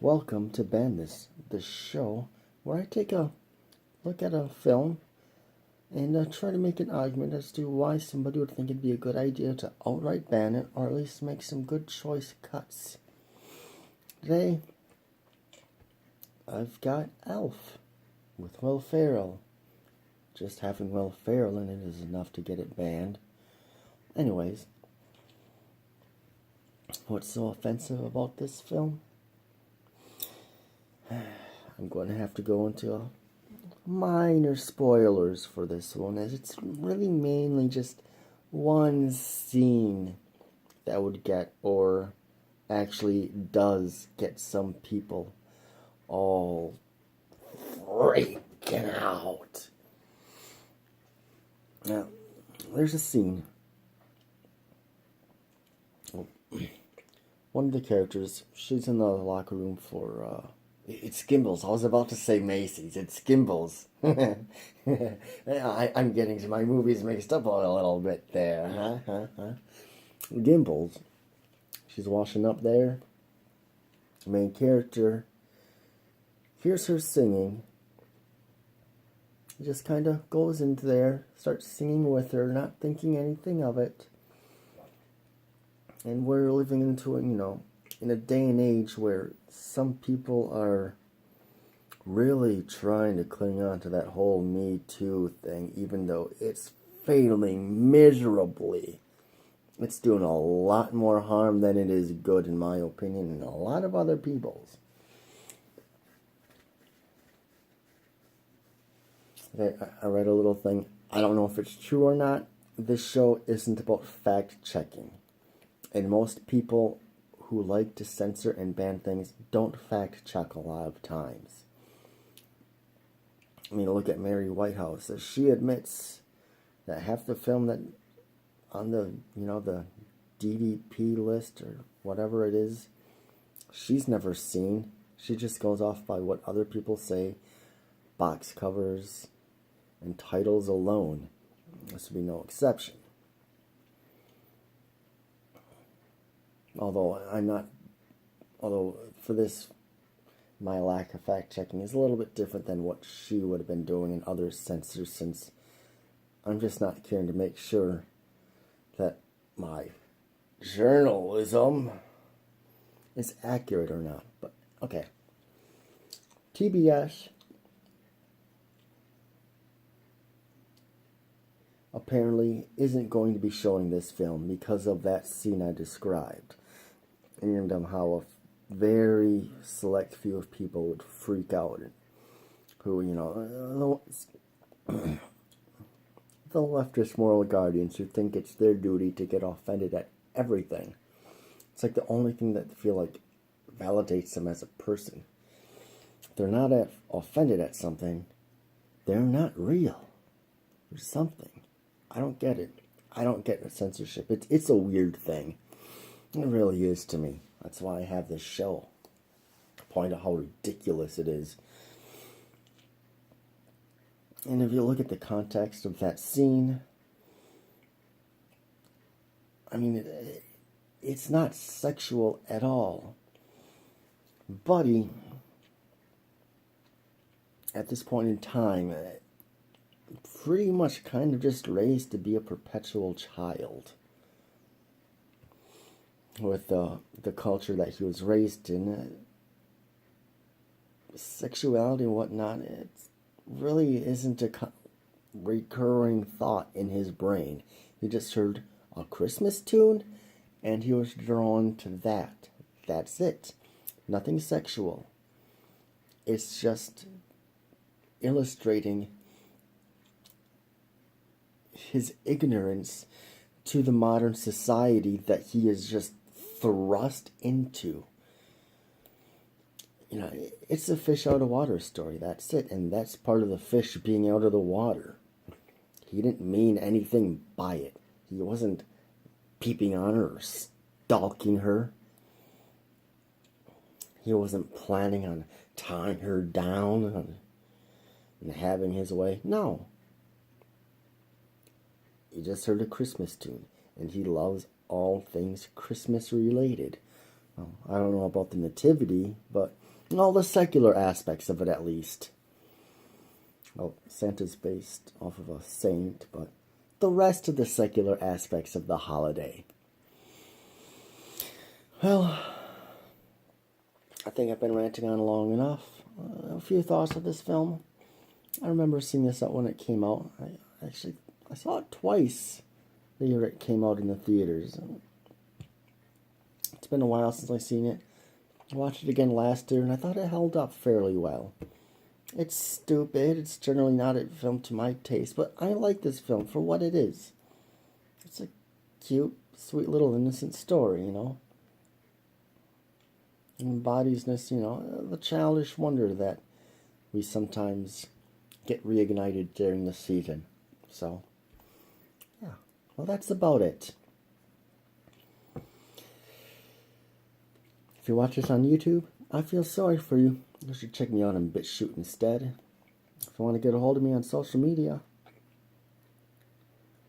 Welcome to Ban This, the show where I take a look at a film and try to make an argument as to why somebody would think it'd be a good idea to outright ban it or at least make some good choice cuts. Today, I've got Elf with Will Ferrell. Just having Will Ferrell in it is enough to get it banned. Anyways, what's so offensive about this film? I'm going to have to go into minor spoilers for this one, as it's really mainly just one scene that would get, or actually does get, some people all freaking out. Now, there's a scene. One of the characters, she's in the locker room for, it's Gimbals. I was about to say Macy's. It's Gimbals. I'm getting my movies mixed up a little bit there. Gimbals. She's washing up there. The main character hears her singing. He just kind of goes into there, starts singing with her, not thinking anything of it. And we're living into, in a day and age where some people are really trying to cling on to that whole Me Too thing, even though it's failing miserably. It's doing a lot more harm than it is good, in my opinion, and a lot of other people's. Okay, I read a little thing. I don't know if it's true or not. This show isn't about fact-checking. And most people who like to censor and ban things don't fact-check a lot of times. I mean, look at Mary Whitehouse. She admits that half the film that on the, the DDP list or whatever it is, she's never seen. She just goes off by what other people say, box covers and titles alone. This would be no exception. Although for this, my lack of fact-checking is a little bit different than what she would have been doing in other censors, since I'm just not caring to make sure that my journalism is accurate or not. But, okay. TBS apparently isn't going to be showing this film because of that scene I described. And how a very select few of people would freak out, who, the leftist moral guardians who think it's their duty to get offended at everything. It's like the only thing that I feel like validates them as a person. If they're not offended at something, they're not real. There's something. I don't get it. I don't get the censorship. It's a weird thing. It really is to me. That's why I have this show. To point out how ridiculous it is. And if you look at the context of that scene, I mean, it's not sexual at all. Buddy, at this point in time, pretty much kind of just raised to be a perpetual child. With the culture that he was raised in, sexuality and whatnot, it really isn't a recurring thought in his brain. He just heard a Christmas tune, and he was drawn to that. That's it. Nothing sexual. It's just illustrating his ignorance to the modern society that he is just thrust into. It's a fish out of water story. That's it. And that's part of the fish being out of the water. He didn't mean anything by it. He wasn't peeping on her or stalking her. He wasn't planning on tying her down and having his way. No. He just heard a Christmas tune, and he loves all things Christmas related. Well, I don't know about the nativity, but All the secular aspects of it, at least. Well, Santa's based off of a saint, but the rest of the secular aspects of the holiday. Well, I think I've been ranting on long enough. A few thoughts of this film. I remember seeing this when it came out. I saw it twice the year it came out in the theaters. It's been a while since I've seen it. I watched it again last year, and I thought it held up fairly well. It's stupid. It's generally not a film to my taste, but I like this film for what it is. It's a cute, sweet little innocent story, you know. It embodies this, you know, the childish wonder that we sometimes get reignited during the season. So, yeah. Well, that's about it. If you watch this on YouTube, I feel sorry for you. You should check me out on BitChute instead. If you want to get a hold of me on social media,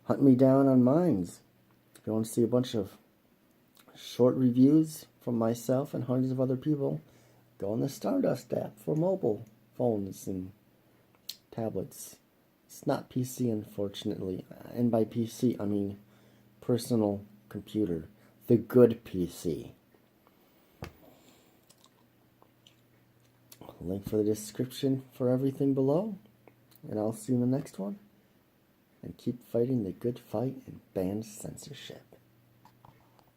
hunt me down on Minds. If you want to see a bunch of short reviews from myself and hundreds of other people, go on the Stardust app for mobile phones and tablets. It's not PC, unfortunately. And by PC, I mean personal computer. The good PC. Link for the description for everything below. And I'll see you in the next one. And keep fighting the good fight and ban censorship.